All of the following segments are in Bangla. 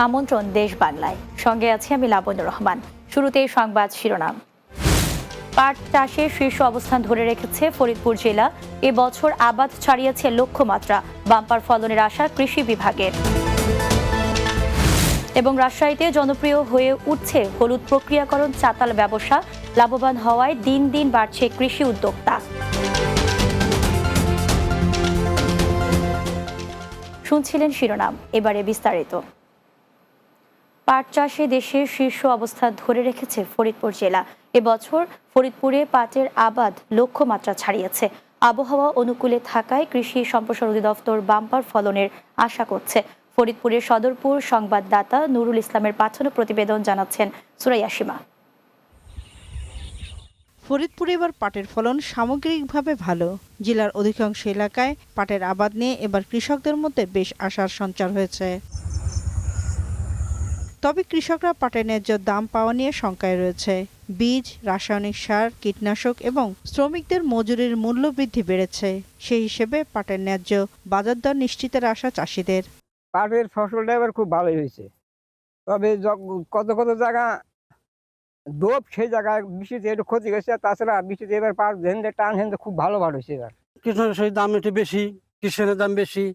আমন্ত্রণ দেশ বাংলায়, সঙ্গে আছি আমি লাবণ্যর রহমান। শুরুতেই সংবাদ শিরোনাম। পাট চাষে শীর্ষ অবস্থান ধরে রেখেছে ফরিদপুর জেলা। এবছর আবাদ ছাড়িয়েছে লক্ষ্যমাত্রা, বাম্পার ফলনের আশা কৃষি বিভাগের। এবং রাজশাহীতে জনপ্রিয় হয়ে উঠছে হলুদ প্রক্রিয়াকরণ চাতাল ব্যবসা, লাভবান হওয়ায় দিন দিন বাড়ছে কৃষি উদ্যোক্তা। শুনছিলেন শিরোনাম, এবারে বিস্তারিত। পাট চাষে দেশের শীর্ষ অবস্থান ধরে রেখেছে ফরিদপুর জেলা। এবছর ফরিদপুরে পাটের আবাদ লক্ষ্যমাত্রা ছাড়িয়েছে। আবহাওয়া অনুকূলে থাকায় কৃষি সম্প্রসারণ অধিদপ্তর বাম্পার ফলনের আশা করছে। ফরিদপুরের সদরপুর সংবাদদাতা নুরুল ইসলামের পাঠানো প্রতিবেদন জানাচ্ছেন সুরাইয়া সীমা। ফরিদপুরে এবার পাটের ফলন সামগ্রিকভাবে ভালো। জেলার অধিকাংশ এলাকায় পাটের আবাদ নিয়ে এবার কৃষকদের মধ্যে বেশ আশার সঞ্চার হয়েছে। তবে কৃষকরা পাটের ন্যায্য দাম পাওয়া নিয়ে শঙ্কায় রয়েছে। বীজ, রাসায়নিক সার, কীটনাশক এবং শ্রমিকদের মজুরির মূল্য বৃদ্ধি বেড়েছে। সেই হিসেবে পাটের ন্যায্য বাজার দর নিশ্চিতের আশা চাষিদের। পাটের ফসলটা এবার খুব ভালোই হয়েছে, তবে কত কত জায়গা ডোব, সেই জায়গায় বৃষ্টিতে একটু ক্ষতি গেছে। তাছাড়া বৃষ্টিতে এবার পাট হেন্দে টান হেন্দে খুব ভালো বার হয়েছে। এবার কীটনাশকের দাম একটু বেশি, কৃষকের দাম বেশি,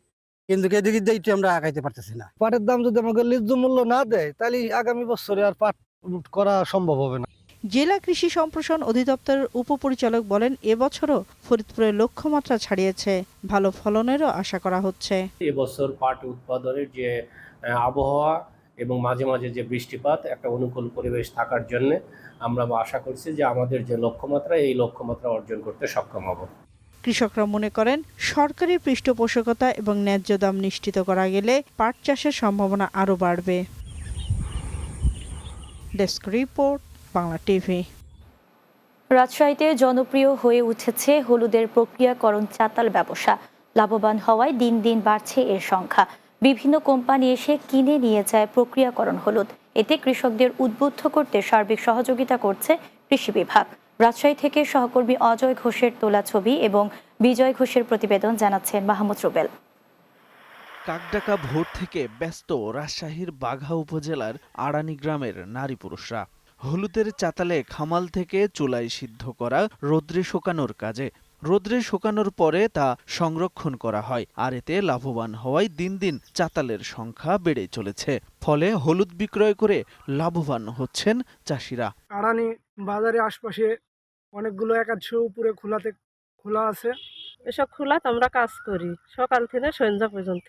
কিন্তু এদিকে দিয়ে আমরা আগাইতে পারতেছি না। পাটের দাম যদি আমাকে ন্যায্য মূল্য না দেয়, তাহলে আগামী বছরে আর পাট করা সম্ভব হবে না। জেলা কৃষি সম্প্রসারণ অধিদপ্তরের উপপরিচালক বলেন, এবছরও ফরিদপুরের লক্ষ্যমাত্রা ছাড়িয়েছে, ভালো ফলনেরও আশা করা হচ্ছে। এবছর পাট উৎপাদনের যে আবহাওয়া এবং মাঝে মাঝে যে বৃষ্টিপাত, একটা অনুকূল পরিবেশ থাকার জন্য আমরা আশা করছি যে আমাদের যে লক্ষ্যমাত্রা, এই লক্ষ্যমাত্রা অর্জন করতে সক্ষম হব। কৃষকরা মনে করেন, সরকারি পৃষ্ঠপোষকতা এবং ন্যায্য দাম নিশ্চিত করা গেলে পাট চাষের সম্ভাবনা আরও বাড়বে। Desk report, Bangla TV. রাজশাহীতে জনপ্রিয় হয়ে উঠেছে হলুদের প্রক্রিয়াকরণ চাতাল ব্যবসা। লাভবান হওয়ায় দিন দিন বাড়ছে এর সংখ্যা। বিভিন্ন কোম্পানি এসে কিনে নিয়ে যায় প্রক্রিয়াকরণ হলুদ। এতে কৃষকদের উদ্বুদ্ধ করতে সার্বিক সহযোগিতা করছে কৃষি বিভাগ। রাজশাহী থেকে সহকর্মী অজয় ঘোষের তোলা ছবি এবং বিজয় ঘোষের প্রতিবেদন জানাচ্ছেন মাহমুদ রুবেল। কাকডাকা ভোর থেকে ব্যস্ত রাজশাহীর বাঘা উপজেলার আড়ানি গ্রামের নারী পুরুষরা হলুদের চাতালে খামাল থেকে চুলায় সিদ্ধ করা রোদ্রে শুকানোর কাজে। রোদ্রে শুকানোর পরে তা সংরক্ষণ করা হয়, আর এতে লাভবান হওয়ায় দিন দিন চাতালের সংখ্যা বেড়ে চলেছে। ফলে হলুদ বিক্রয় করে লাভবান হচ্ছেন চাষিরা। আড়ানি বাজারের আশপাশে অনেকগুলো একাদশ উপরে খোলা আছে। এসব খোলাত আমরা কাজ করি সকাল থেকে সন্ধ্যা পর্যন্ত।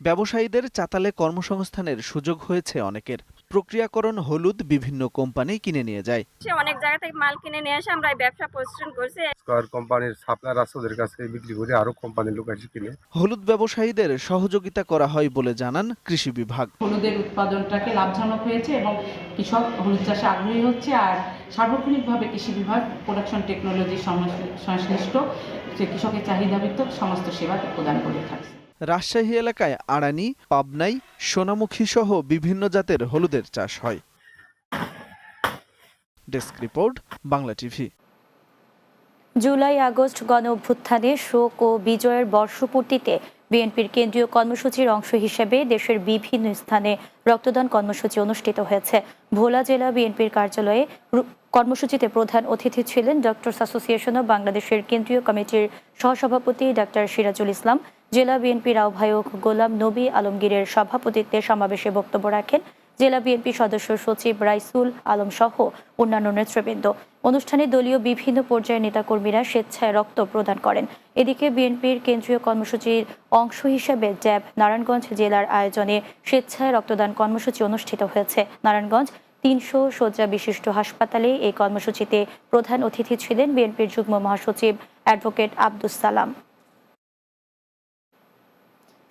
ব্যবসায়ীদের চাতালে কর্মসংস্থানের সুযোগ হয়েছে অনেকের। প্রক্রিয়াকরণ হলুদ বিভিন্ন কোম্পানি কিনে নিয়ে যায়। অনেক জায়গা থেকে মাল কিনে নিয়ে এসে আমরা ব্যবসা প্রতিষ্ঠান করছি। কোম্পানির সাপ্লায়ার আছে, ওদের কাছ থেকে বিক্রি করে আরো কোম্পানির লোক এসে কিনে। হলুদ ব্যবসায়ীদের সহযোগিতা করা হয় বলে জানান কৃষি বিভাগ। হলুদের উৎপাদনটাকে লাভজনক হয়েছে এবং কৃষক হলুদ চাষে আগ্রহী হচ্ছে। আর সার্বক্ষণিকভাবে কৃষি বিভাগ প্রোডাকশন টেকনোলজি সংশ্লিষ্ট যে কৃষকের চাহিদাভিত্তিক সমস্ত সেবা প্রদান করে থাকছে। রাজশাহী এলাকায় আড়ানি, পাবনাই, সোনামুখী সহ বিভিন্ন জাতের হলুদের চাষ হয়। Desk report, Bangla TV. July August গণ অভ্যুত্থানে শোক ও বিজয়ের বর্ষপূর্তিতে বিএনপির কেন্দ্রীয় কর্মসূচির অংশ হিসেবে দেশের বিভিন্ন স্থানে রক্তদান কর্মসূচি অনুষ্ঠিত হয়েছে। ভোলা জেলা বিএনপির কার্যালয়ে কর্মসূচিতে প্রধান অতিথি ছিলেন ডক্টরস অ্যাসোসিয়েশন অব বাংলাদেশের কেন্দ্রীয় কমিটির সহসভাপতি ডাক্তার সিরাজুল ইসলাম। জেলা বিএনপির আহ্বায়ক গোলাম নবী আলমগীরের সভাপতিত্বে সমাবেশে বক্তব্য রাখেন জেলা বিএনপি সদস্য সচিব রাইসুল আলম সহ অন্যান্য নেতৃবৃন্দ। অনুষ্ঠানে দলীয় বিভিন্ন পর্যায়ের নেতাকর্মীরা স্বেচ্ছায় রক্ত প্রদান করেন। এদিকে বিএনপির কেন্দ্রীয় কর্মসূচির অংশ হিসেবে জ্যাব নারায়ণগঞ্জ জেলার আয়োজনে স্বেচ্ছায় রক্তদান কর্মসূচি অনুষ্ঠিত হয়েছে। নারায়ণগঞ্জ ৩০০ শয্যা বিশিষ্ট হাসপাতালে এই কর্মসূচিতে প্রধান অতিথি ছিলেন বিএনপির যুগ্ম মহাসচিব অ্যাডভোকেট আব্দুস সালাম।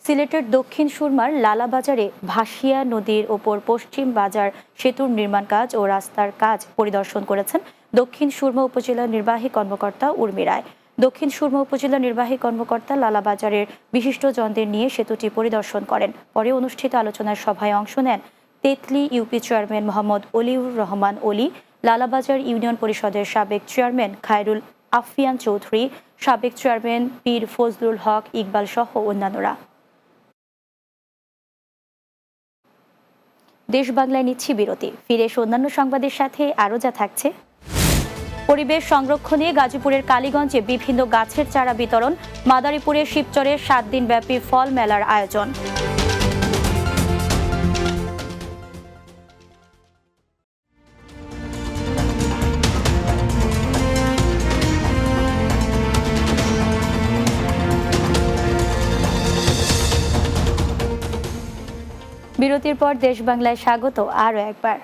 সিলেটের দক্ষিণ সুরমার লালাবাজারে ভাসিয়া নদীর ওপর পশ্চিম বাজার সেতুর নির্মাণ কাজ ও রাস্তার কাজ পরিদর্শন করেছেন দক্ষিণ সুরমা উপজেলা নির্বাহী কর্মকর্তা উর্মি রায়। দক্ষিণ সুরমা উপজেলা নির্বাহী কর্মকর্তা লালাবাজারের বিশিষ্টজনদের নিয়ে সেতুটি পরিদর্শন করেন। পরে অনুষ্ঠিত আলোচনার সভায় অংশ নেন তেতলি ইউপি চেয়ারম্যান মোহাম্মদ অলিউর রহমান অলি, লালাবাজার ইউনিয়ন পরিষদের সাবেক চেয়ারম্যান খায়রুল আফিয়ান চৌধুরী, সাবেক চেয়ারম্যান পীর ফজলুল হক ইকবাল সহ অন্যান্যরা। দেশ বাংলায় নিচ্ছি বিরতি। ফিরে এসে অন্যান্য সংবাদের সাথে আরও যা থাকছে। পরিবেশ সংরক্ষণে গাজীপুরের কালীগঞ্জে বিভিন্ন গাছের চারা বিতরণ, মাদারীপুরের শিবচরে 7 দিনব্যাপী ফল মেলার আয়োজন। বিরতির পর দেশ বাংলায় স্বাগত আরও একবার।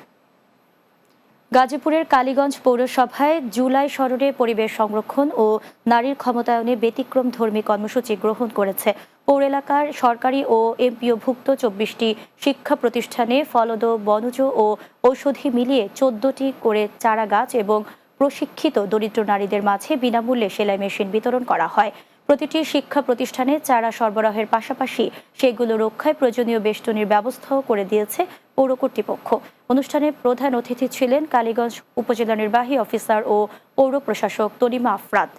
গাজীপুরের কালীগঞ্জ পৌরসভায় জুলাই সরণে পরিবেশ সংরক্ষণ ও নারীর ক্ষমতায়নে ব্যতিক্রম ধর্মী কর্মসূচি গ্রহণ করেছে। পৌর এলাকার সরকারি ও এমপিওভুক্ত 24টি শিক্ষা প্রতিষ্ঠানে ফলদ, বনজ ও ঔষধি মিলিয়ে 14টি করে চারা গাছ এবং প্রশিক্ষিত দরিদ্র নারীদের মাঝে বিনামূল্যে সেলাই মেশিন বিতরণ করা হয়। প্রতিটি শিক্ষা প্রতিষ্ঠানে চারা সরবরাহের পাশাপাশি সেগুলো রক্ষায় প্রয়োজনীয় বেষ্টনীর ব্যবস্থাও করে দিয়েছে পৌর কর্তৃপক্ষ। অনুষ্ঠানে প্রধান অতিথি ছিলেন কালীগঞ্জ উপজেলা নির্বাহী অফিসার ও পৌর প্রশাসক তনিমা আফরাদ।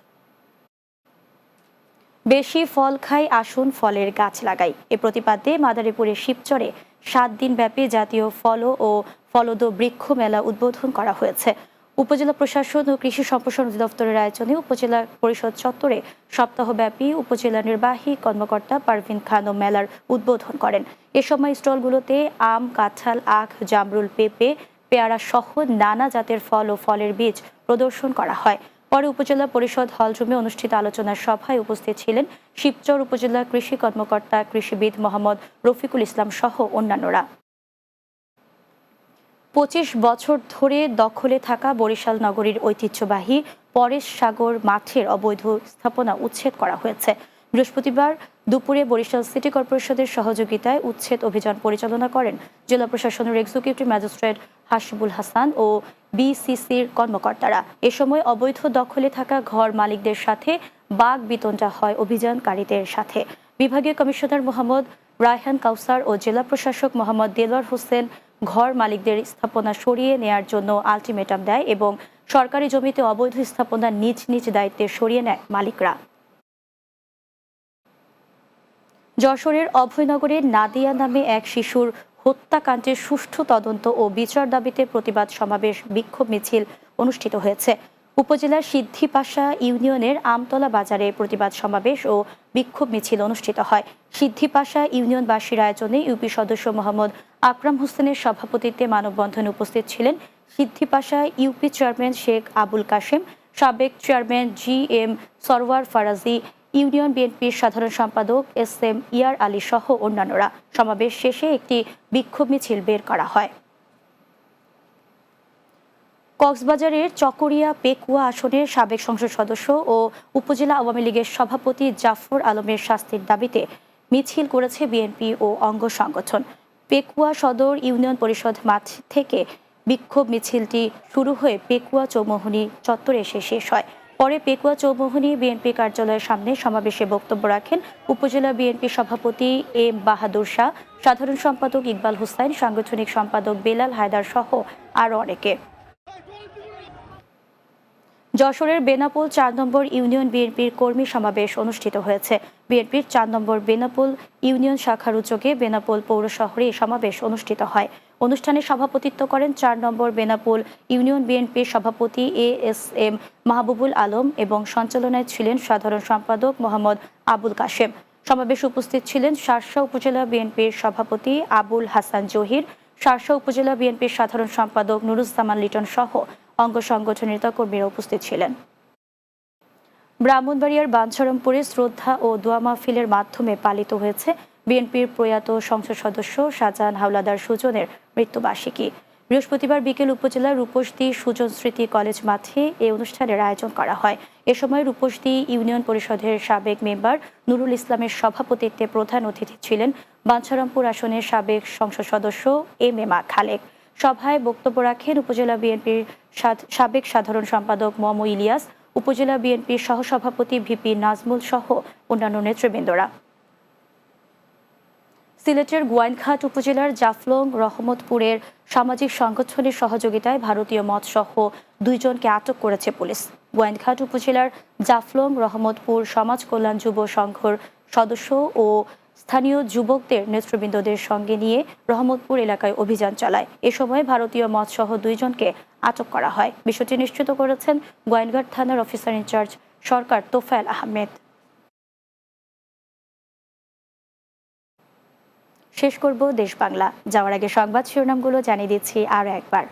বেশি ফল খাই, আসুন ফলের গাছ লাগাই এ প্রতিপাদ্যে মাদারীপুরের শিবচরে 7 দিনব্যাপী জাতীয় ফল ও ফলদ বৃক্ষ মেলা উদ্বোধন করা হয়েছে। উপজেলা প্রশাসন ও কৃষি সম্প্রসারণ অধিদপ্তরের আয়োজনে উপজেলা পরিষদ চত্বরে সপ্তাহব্যাপী উপজেলা নির্বাহী কর্মকর্তা পারভিন খানম মেলার উদ্বোধন করেন। এ সময় স্টলগুলোতে আম, কাঁঠাল, আখ, জামরুল, পেঁপে, পেয়ারা সহ নানা জাতের ফল ও ফলের বীজ প্রদর্শন করা হয়। পরে উপজেলা পরিষদ হলরুমে অনুষ্ঠিত আলোচনা সভায় উপস্থিত ছিলেন শিবচর উপজেলা কৃষি কর্মকর্তা কৃষিবিদ মোহাম্মদ রফিকুল ইসলাম সহ অন্যান্যরা। 25 বছর ধরে দখলে থাকা বরিশাল নগরীর ঐতিহ্যবাহী পরেশ সাগর মাঠের অবৈধ স্থাপনা উচ্ছেদ করা হয়েছে। বৃহস্পতিবার দুপুরে বরিশাল সিটি কর্পোরেশনের সহযোগিতায় উচ্ছেদ অভিযান পরিচালনা করেন জেলা প্রশাসনের এক্সিকিউটিভ ম্যাজিস্ট্রেট হাসিবুল হাসান ও বিসিসির কর্মকর্তারা। এ সময় অবৈধ দখলে থাকা ঘর মালিকদের সাথে বাক বিতণ্ডা হয় অভিযানকারীদের সাথে। বিভাগীয় কমিশনার মোহাম্মদ রায়হান কাউসার ও জেলা প্রশাসক মোহাম্মদ দেলোয়ার হোসেন ঘর মালিকদের স্থাপনা সরিয়ে নেয়ার জন্য আলটিমেটাম দেয় এবং সরকারি জমিতে অবৈধ স্থাপনা নিজ নিজ দায়িত্বে সরিয়ে নেয় মালিকরা। যশোরের অভয়নগরে নাদিয়া নামে এক শিশুর হত্যাকাণ্ডের সুষ্ঠু তদন্ত ও বিচার দাবিতে প্রতিবাদ সমাবেশ, বিক্ষোভ মিছিল অনুষ্ঠিত হয়েছে। উপজেলার সিদ্ধিপাশা ইউনিয়নের আমতলা বাজারে প্রতিবাদ সমাবেশ ও বিক্ষোভ মিছিল অনুষ্ঠিত হয়। সিদ্ধিপাশা ইউনিয়নবাসীর আয়োজনে ইউপি সদস্য মোহাম্মদ আকরাম হোসেনের সভাপতিত্বে মানববন্ধনে উপস্থিত ছিলেন সিদ্ধিপাশা ইউপি চেয়ারম্যান শেখ আবুল কাশেম, সাবেক chairman GM Sarwar Faraji, union বিএনপির সাধারণ সম্পাদক SM ইয়ার আলী সহ অন্যান্যরা। সমাবেশ শেষে একটি বিক্ষোভ মিছিল বের করা হয়। কক্সবাজারের চকরিয়া পেকুয়া আসনের সাবেক সংসদ সদস্য ও উপজেলা আওয়ামী লীগের সভাপতি জাফর আলমের শাস্তির দাবিতে মিছিল করেছে বিএনপি ও অঙ্গ সংগঠন। পেকুয়া সদর ইউনিয়ন পরিষদ মাঠ থেকে বিক্ষোভ মিছিলটি শুরু হয়ে পেকুয়া চৌমুহনী চত্বরে এসে শেষ হয়। পরে পেকুয়া চৌমুহনী বিএনপি কার্যালয়ের সামনে সমাবেশে বক্তব্য রাখেন উপজেলা বিএনপি সভাপতি M বাহাদুর শাহ, সাধারণ সম্পাদক ইকবাল হোসেন, সাংগঠনিক সম্পাদক বেলাল হায়দার সহ আরও অনেকে। যশোরের বেনাপোল 4 নম্বর ইউনিয়ন বিএনপির কর্মী সমাবেশ অনুষ্ঠিত হয়েছে। বিএনপির 4 নম্বর বেনাপোল ইউনিয়ন শাখার উদ্যোগে বেনাপোল পৌর শহরে সমাবেশ অনুষ্ঠিত হয়। অনুষ্ঠানে সভাপতিত্ব করেন 4 নম্বর বেনাপোল ইউনিয়ন বিএনপির সভাপতি ASM মাহবুবুল আলম এবং সঞ্চালনায় ছিলেন সাধারণ সম্পাদক মোহাম্মদ আবুল কাশেম। সমাবেশে উপস্থিত ছিলেন শার্শা উপজেলা বিএনপির সভাপতি আবুল হাসান জহির, শার্শা উপজেলা বিএনপির সাধারণ সম্পাদক নুরুজ্জামান লিটন সহ অঙ্গ সংগঠনের নেতাকর্মীরা উপস্থিত ছিলেন। ব্রাহ্মণবাড়িয়ার বাঞ্ছারামপুরে শ্রদ্ধা ও দোয়া মাহফিলের মাধ্যমে পালিত হয়েছে বিএনপির প্রয়াত সংসদ সদস্য শাহজাহান হাওলাদার সুজনের মৃত্যুবার্ষিকী। বৃহস্পতিবার বিকেল উপজেলার রূপসদী সুজন স্মৃতি কলেজ মাঠে এই অনুষ্ঠানের আয়োজন করা হয়। এ সময় রূপসদী ইউনিয়ন পরিষদের সাবেক মেম্বার নুরুল ইসলামের সভাপতিত্বে প্রধান অতিথি ছিলেন বাঞ্ছারামপুর আসনের সাবেক সংসদ সদস্য MM খালেক। সভায় বক্তব্য রাখেন উপজেলা বিএনপির সাবেক সাধারণ সম্পাদক মম ইলিয়াস, উপজেলা বিএনপির সহসভাপতি VP নাজমুল সহ অন্যান্য নেতৃবৃন্দরা। সিলেটের গোয়াইনঘাট উপজেলার জাফলং রহমতপুরের সামাজিক সংগঠনের সহযোগিতায় ভারতীয় মদসহ 2 জনকে আটক করেছে পুলিশ। গোয়াইনঘাট উপজেলার জাফলং রহমতপুর সমাজ কল্যাণ যুব সংঘর সদস্য ও স্থানীয় যুবকদের নেতৃবৃন্দদের সঙ্গে নিয়ে রহমতপুর এলাকায় অভিযান চালায়। এ সময় ভারতীয় মদসহ 2 জনকে আটক করা হয়। বিষয়টি নিশ্চিত করেছেন গোয়াইনঘাট থানার অফিসার ইনচার্জ সরকার তোফায়েল আহমেদ। শেষ করব দেশ বাংলা। যাওয়ার আগে সংবাদ শিরোনামগুলো জানিয়ে দিচ্ছি আরও একবার।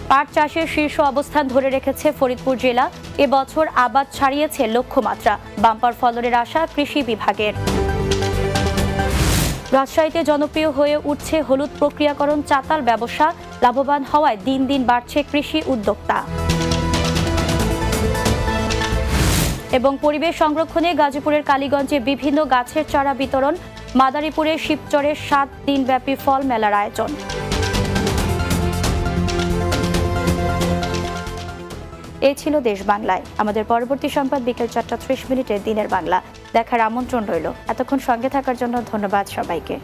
পাট চাষের শীর্ষ অবস্থান ধরে রেখেছে ফরিদপুর জেলা। এবছর আবাদ ছাড়িয়েছে লক্ষ্যমাত্রা, বাম্পার ফলনের আশা কৃষি বিভাগের। রাজশাহীতে জনপ্রিয় হয়ে উঠছে হলুদ প্রক্রিয়াকরণ চাতাল ব্যবসা, লাভবান হওয়ায় দিন দিন বাড়ছে কৃষি উদ্যোক্তা। এবং পরিবেশ সংরক্ষণে গাজীপুরের কালীগঞ্জে বিভিন্ন গাছের চারা বিতরণ, মাদারীপুরের শিবচরে 7 দিনব্যাপী ফল মেলার আয়োজন। এই ছিল দেশ বাংলায়। আমাদের পরবর্তী সংবাদ বিকেল 4:30 দিনের বাংলা দেখার আমন্ত্রণ রইল। এতক্ষণ সঙ্গে থাকার জন্য ধন্যবাদ সবাইকে।